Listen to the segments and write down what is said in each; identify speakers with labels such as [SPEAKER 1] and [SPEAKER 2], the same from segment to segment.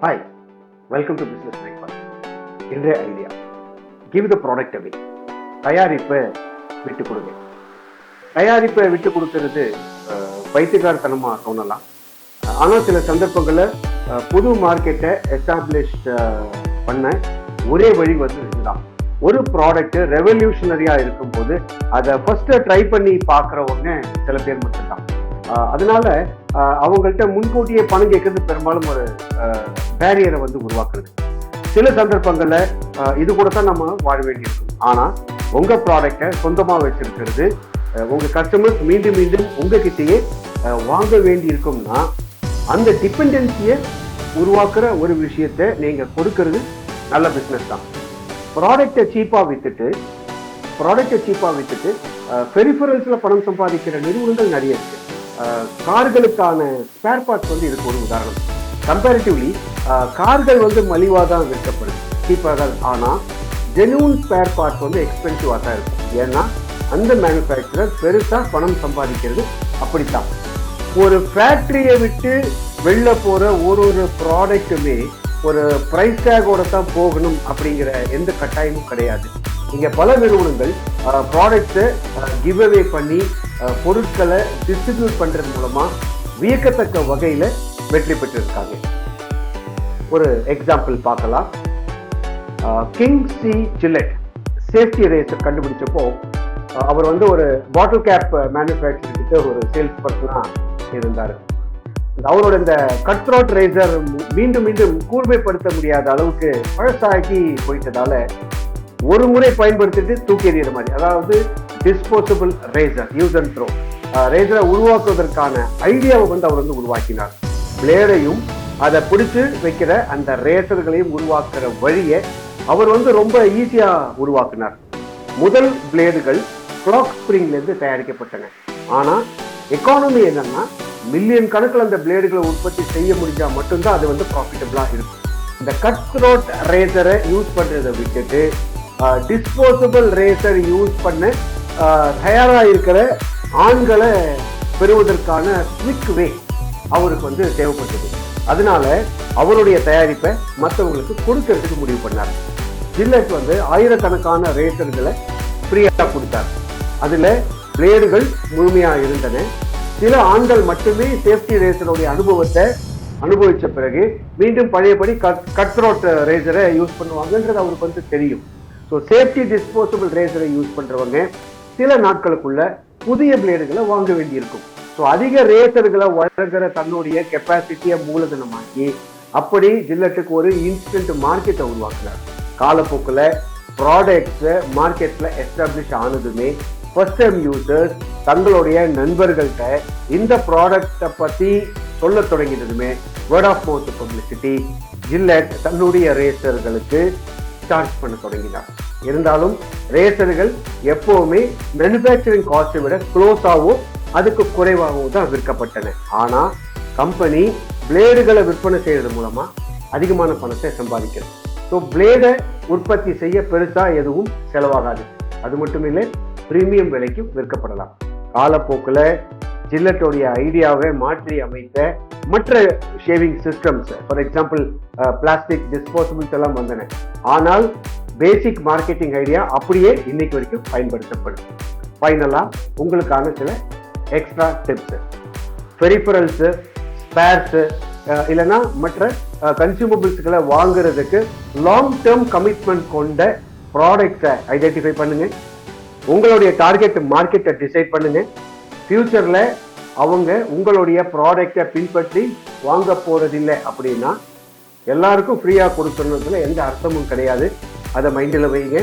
[SPEAKER 1] Hi, welcome to Business Breakfast. இன்றைய idea, give the product away. தயாரிப்பை விட்டு கொடுங்க. தயாரிப்பை விட்டு கொடுக்கறது பைத்தியக்காரத்தனமா தோணலாம். ஆனால் சில சந்தர்ப்பங்களில் புது மார்க்கெட்டை எஸ்டாப்ளிஷ் பண்ண ஒரே வழி இதுதான். ஒரு ப்ராடக்ட் ரெவல்யூஷனரியா இருக்கும்போது அதை ஃபர்ஸ்ட் ட்ரை பண்ணி பார்க்குறவங்க சில பேர் மட்டும்தான். அதனால அவங்கள்ட்ட முன்கூட்டியே பணம் கேட்கறது பெரும்பாலும் ஒரு பேரியரை உருவாக்குறது. சில சந்தர்ப்பங்கள்ல இது கூட தான் நம்ம வாழ வேண்டியிருக்கும். ஆனா உங்க ப்ராடக்டை சொந்தமா வச்சிருக்கிறது உங்க கஸ்டமர்ஸ் மீண்டும் மீண்டும் உங்ககிட்டயே வாங்க வேண்டி இருக்கும்னா அந்த டிபெண்டன்சியை உருவாக்குற ஒரு விஷயத்தை நீங்க கொடுக்கறது நல்ல பிசினஸ் தான். ப்ராடக்டை சீப்பா வித்துட்டு பெரிஃபரல்ஸ்ல பணம் சம்பாதிக்கிற நிறுவனங்கள் நிறைய இருக்கு. கார்களுக்கான ஸ்பேர் பார்ட்ஸ் இதுக்கு ஒரு உதாரணம். கம்பேரிட்டிவ்லி கார்கள் மலிவா தான் விற்கப்படுது, சீப்பாக தான். ஆனால் ஜெனுவன் ஸ்பேர் பார்ட்ஸ் எக்ஸ்பென்சிவாக தான் இருக்கும். ஏன்னா அந்த மேனுஃபேக்சரர் பெருசா பணம் சம்பாதிக்கிறது அப்படித்தான். ஒரு ஃபேக்டரியை விட்டு வெளில போற ஒரு ப்ராடக்ட்டுமே ஒரு பிரைஸ் டேகோட தான் போகணும் அப்படிங்கிற எந்த கட்டாயமும் கிடையாது. இங்க பல நிறுவனங்கள் ப்ராடக்ட்ஸை கிவ் அவே பண்ணி பொருட்களை டிஸ்ட்ரிபியூட் பண்றது மூலமா வியக்கத்தக்க வகையில வெற்றி பெற்றிருக்காங்க. ஒரு எக்ஸாம்பிள் பார்க்கலாம். King C Gillette safety razor கண்டுபிடிச்சப்போ அவர் ஒரு பாட்டில் கேப் மேனுஃபேக்சர் கிட்ட ஒரு சேல்ஸ் பர்சனா இருந்தார். அவரோட இந்த கட் த்ரோட் ரேசர் மீண்டும் மீண்டும் கூர்மைப்படுத்த முடியாத அளவுக்கு பழசாகி போயிட்டதால ஒரு முறை பயன்படுத்திட்டு தூக்கி எறிகிற மாதிரி, அதாவது disposable razor, use and throw ரேசரை உருவாக்குவதற்கான ஐடியாவை அவர் உருவாக்கினார். பிளேடையும் அதை பிடிச்சு வைக்கிற அந்த ரேசர்களையும் உருவாக்குற வழியை அவர் ரொம்ப ஈஸியா உருவாக்கினார். முதல் பிளேடுகள் கிளாக் ஸ்ப்ரிங்ல இருந்து தயாரிக்கப்பட்டன. ஆனா எக்கானமி என்னன்னா மில்லியன் கணக்கில் அந்த பிளேடுகளை உற்பத்தி செய்ய முடிஞ்சா மட்டும்தான் அது ப்ராஃபிட்டபிளா இருக்கும். இந்த கட் த்ரோட் ரேசரை யூஸ் பண்றதை விட்டுட்டு டிஸ்போசபிள் ரேசர் யூஸ் பண்ண தயாரா இருக்கிற ஆண்களை பெறுவதற்கான குவிக் வே அவருக்கு தேவைப்பட்டது. அதனால அவருடைய தயாரிப்பை மற்றவங்களுக்கு கொடுக்கறதுக்கு முடிவு பண்ணார். ஜில்லெட் ஆயிரக்கணக்கான ரேசர்களை ஃப்ரீயா கொடுத்தார். அதுல பிளேடுகள் முழுமையா இருந்தன. சில ஆண்கள் மட்டுமே சேஃப்டி ரேசருடைய அனுபவத்தை அனுபவிச்ச பிறகு மீண்டும் பழையபடி கட் த்ரோட் ரேசரை யூஸ் பண்ணுவாங்கன்றது அவருக்கு தெரியும். ஸோ சேஃப்டி டிஸ்போசபிள் ரேசரை யூஸ் பண்றவங்க சில நாட்களுக்குள்ள புதிய பிளேடுகளை வாங்க வேண்டியிருக்கும். ஸோ அதிக ரேசர்களை வழங்குற தன்னுடைய கெப்பாசிட்டியை மூலதனமாக்கி அப்படி ஜில்லெட்டுக்கு ஒரு இன்ஸ்டன்ட் மார்க்கெட்டை உருவாக்குறார். காலப்போக்கில் ப்ராடக்ட்ஸ் மார்க்கெட்ல எஸ்டாப்ளிஷ் ஆனதுமே ஃபர்ஸ்ட் டைம் யூசர்ஸ் தங்களுடைய நண்பர்கள்ட்ட இந்த ப்ராடக்டை பத்தி சொல்ல தொடங்கினதுமே word of mouth publicity Gillette தன்னுடைய ரேசர்களுக்கு சார்ஜ் பண்ண தொடங்கினார். இருந்தாலும் ரேசர்கள் எப்பவுமே மேனுஃபேக்சரிங் காஸ்டை விட க்ளோஸாவோ அதுக்கு குறைவாகவோ தான் விற்கப்பட்டன. ஆனா கம்பெனி பிளேடுகளை விற்பனை செய்யறது மூலமா அதிகமான பணத்தை சம்பாதிக்கிறது. ஸோ பிளேடை உற்பத்தி செய்ய பெருசா எதுவும் செலவாகாது. அது மட்டும் இல்லை, பிரீமியம் விலைக்கும் விற்கப்படலாம். காலப்போக்கில் ஜில்லெட்டோடைய ஐடியாவை மாற்றி அமைத்த மற்ற shaving systems, for example plastic disposables எல்லாம் வந்தன. ஆனால் பேசிக் மார்க்கெட்டிங் ஐடியா அப்படியே இன்னைக்கு வரைக்கும் பயன்படுத்தப்படும். ஃபைனலா உங்களுக்கான சில எக்ஸ்ட்ரா டிப்ஸ். பெரிஃபரல்ஸ், ஸ்பேர்ஸ் இல்லைன்னா மற்ற கன்சியூமபிள்ஸ்களை வாங்குறதுக்கு லாங் டேர்ம் கமிட்மெண்ட் கொண்ட ப்ராடக்ட்ஸை ஐடென்டிஃபை பண்ணுங்க. உங்களுடைய டார்கெட் மார்க்கெட்டை டிசைட் பண்ணுங்க. ஃபியூச்சர்ல அவங்க உங்களுடைய ப்ராடக்டை பின்பற்றி வாங்க போறதில்லை அப்படின்னா எல்லாருக்கும் ஃப்ரீயா கொடுக்கறதுல எந்த அர்த்தமும் கிடையாது. அதை மைண்டில் வைங்க.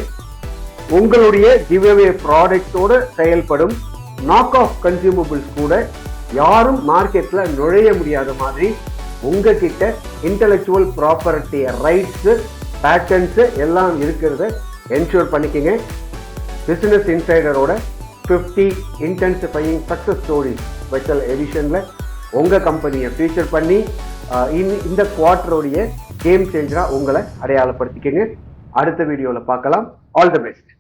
[SPEAKER 1] உங்களுடைய கிவ் அவே ப்ராடக்ட்ஸோட செயல்படும் நாக் ஆஃப் கன்சியூமபிள்ஸ் கூட யாரும் மார்க்கெட்ல நுழைய முடியாத மாதிரி உங்ககிட்ட இன்டெலெக்சுவல் ப்ராப்பர்ட்டி ரைட்ஸ், பேட்டன்ஸ் எல்லாம் இருக்கிறத என்ஷூர் பண்ணிக்கங்க. பிசினஸ் இன்சைடரோட 50 இன்டென்சிஃபையிங் சக்சஸ் ஸ்டோரிஸ் ஸ்பெஷல் எடிஷன்ல உங்க கம்பெனியை ஃபீச்சர் பண்ணி இந்த குவார்டருடைய கேம் சேஞ்சரா உங்களை அடையாளப்படுத்திக்கங்க. அடுத்த வீடியோல பார்க்கலாம். All the best.